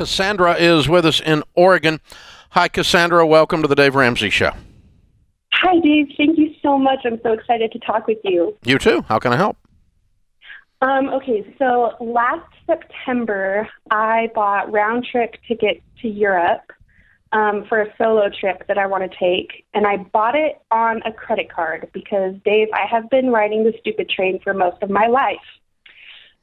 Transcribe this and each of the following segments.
Cassandra is with us in Oregon. Hi, Cassandra. Welcome to the Dave Ramsey Show. Hi, Dave. Thank you so much. I'm so excited to talk with you. You too. How can I help? Okay, so last September, I bought round-trip tickets to Europe for a solo trip that I want to take, and I bought it on a credit card because, Dave, I have been riding the stupid train for most of my life.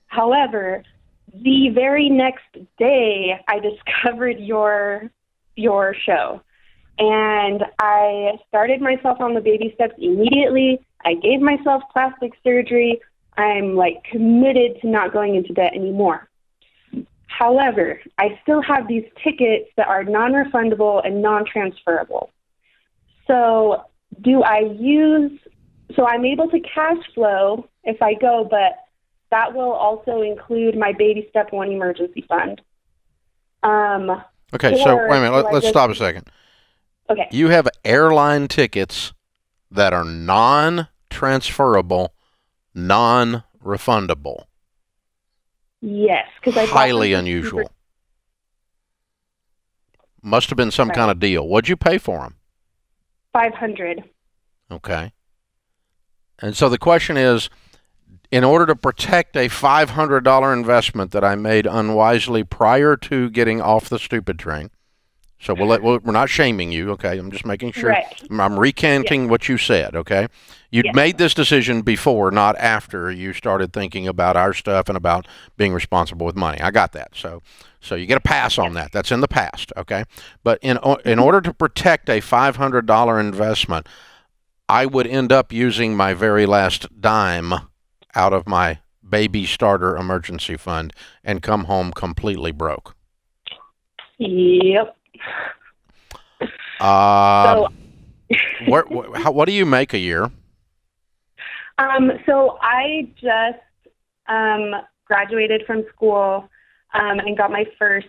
However, the very next day, I discovered your show, and I started myself on the baby steps immediately. I gave myself plastic surgery. I'm committed to not going into debt anymore. However, I still have these tickets that are non-refundable and non-transferable. So I'm able to cash flow if I go, but that will also include my baby step 1 emergency fund. Okay, so wait a minute. Let's stop a second. Okay. You have airline tickets that are non-transferable, non-refundable. Yes, because I highly unusual. Must have been some kind of deal. What'd you pay for them? $500. Okay. And so the question is, in order to protect a $500 investment that I made unwisely prior to getting off the stupid train, so we're not shaming you, okay? I'm just making sure. Right. I'm recanting what you said, okay? You'd made this decision before, not after you started thinking about our stuff and about being responsible with money. I got that. So you get a pass on that. That's in the past, okay? But in order to protect a $500 investment, I would end up using my very last dime out of my baby starter emergency fund and come Yep. What do you make a year? So I just graduated from school and got my first.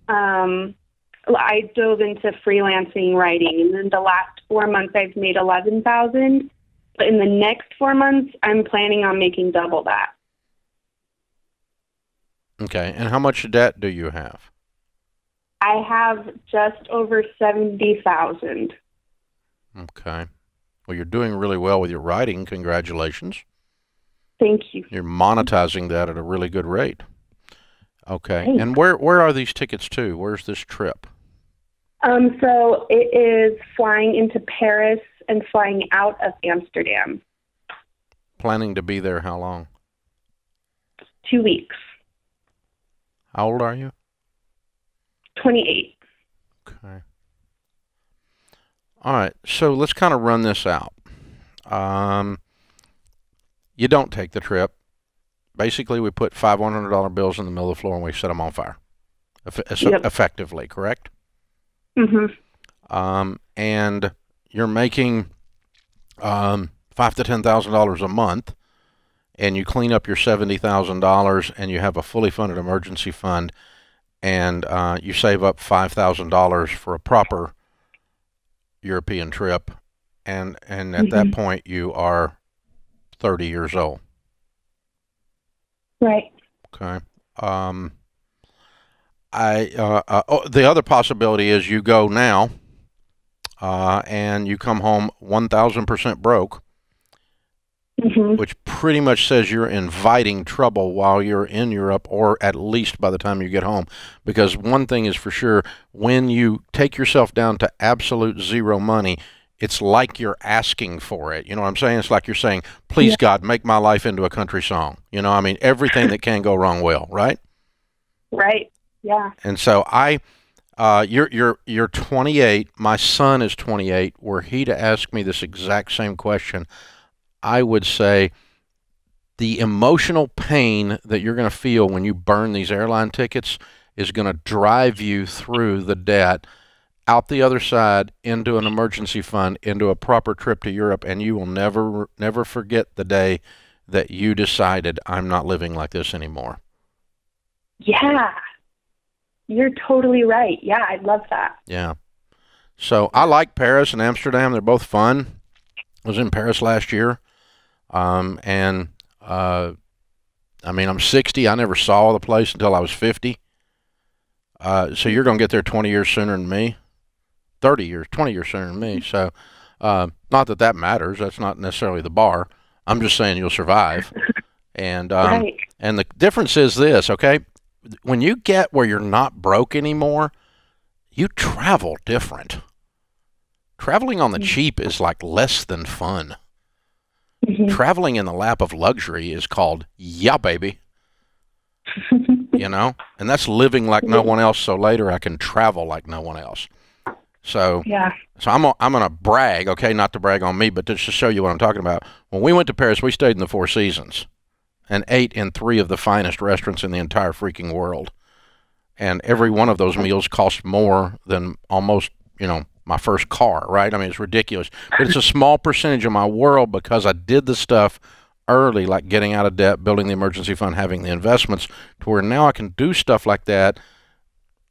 I dove into freelancing writing, and in the last 4 months, I've made $11,000. But in the next 4 months, I'm planning on making double that. Okay, and how much debt do you have? I have just over $70,000. Okay. Well, you're doing really well with your writing. Congratulations. Thank you. You're monetizing that at a really good rate. Okay. Thanks. And where are these tickets to? Where's this trip? So it is flying into Paris and flying out of Amsterdam. Planning to be there how long? 2 weeks. How old are you? 28. Okay. All right, so let's kind of run this out. You don't take the trip. Basically, we put $500 bills in the middle of the floor and we set them on fire. Effectively, correct? Mm-hmm. And you're making $5,000 to $10,000 a month, and you clean up your $70,000, and you have a fully funded emergency fund, and you save up $5,000 for a proper European trip, and at that point you are 30 years old. Right. Okay. The other possibility is you go now, and you come home 1,000% broke, which pretty much says you're inviting trouble while you're in Europe, or at least by the time you get home. Because one thing is for sure, when you take yourself down to absolute zero money, it's like you're asking for it. You know what I'm saying? It's like you're saying, please, God, make my life into a country song. You know, I mean, everything that can go wrong will, right? Right. Yeah. And so you're 28. My son is 28. Were he to ask me this exact same question, I would say the emotional pain that you're going to feel when you burn these airline tickets is going to drive you through the debt, out the other side, into an emergency fund, into a proper trip to Europe, and you will never forget the day that you decided, I'm not living like this anymore. Yeah. You're totally right. Yeah, I love that. Yeah. So I like Paris and Amsterdam. They're both fun. I was in Paris last year. I mean, I'm 60. I never saw the place until I was 50. So you're going to get there 20 years sooner than me, 30 years, 20 years sooner than me. So not that that matters. That's not necessarily the bar. I'm just saying you'll survive. And Right. and the difference is this, okay? When you get where you're not broke anymore, you travel different. Traveling on the cheap is like less than fun. Traveling in the lap of luxury is called, yeah, baby. You know? And that's living like no one else, so later I can travel like no one else. So, Yeah. so I'm going to brag, okay, not to brag on me, but just to show you what I'm talking about. When we went to Paris, we stayed in the Four Seasons and ate in 3 of the finest restaurants in the entire freaking world. And every one of those meals cost more than almost, you know, my first car, right? I mean, it's ridiculous. But it's a small percentage of my world because I did the stuff early, like getting out of debt, building the emergency fund, having the investments, to where now I can do stuff like that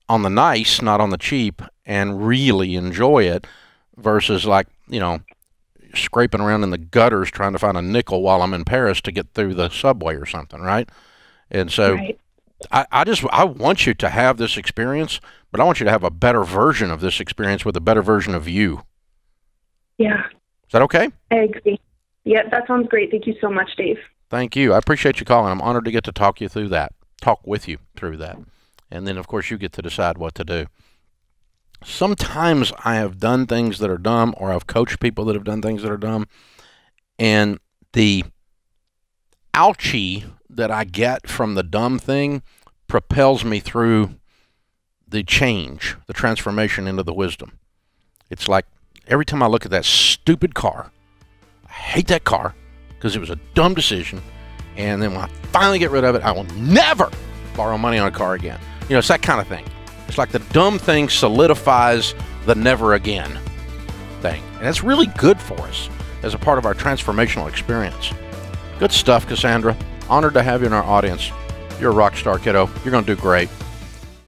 on the nice, not on the cheap, and really enjoy it versus like, you know, scraping around in the gutters trying to find a nickel while I'm in Paris to get through the subway or something, right? And so Right. I want you to have this experience, but I want you to have a better version of this experience with a better version of you. Yeah. Is that okay? I agree. Yeah, that sounds great. Thank you so much, Dave. Thank you. I appreciate you calling. I'm honored to get to talk with you through that. And then, of course, you get to decide what to do. Sometimes I have done things that are dumb, or I've coached people that have done things that are dumb, and the ouchie that I get from the dumb thing propels me through the change, the transformation into the wisdom. It's like every time I look at that stupid car, I hate that car because it was a dumb decision, and then when I finally get rid of it, I will never borrow money on a car again. You know, it's that kind of thing. It's like the dumb thing solidifies the never again thing. And it's really good for us as a part of our transformational experience. Good stuff, Cassandra. Honored to have you in our audience. You're a rock star, kiddo. You're going to do great.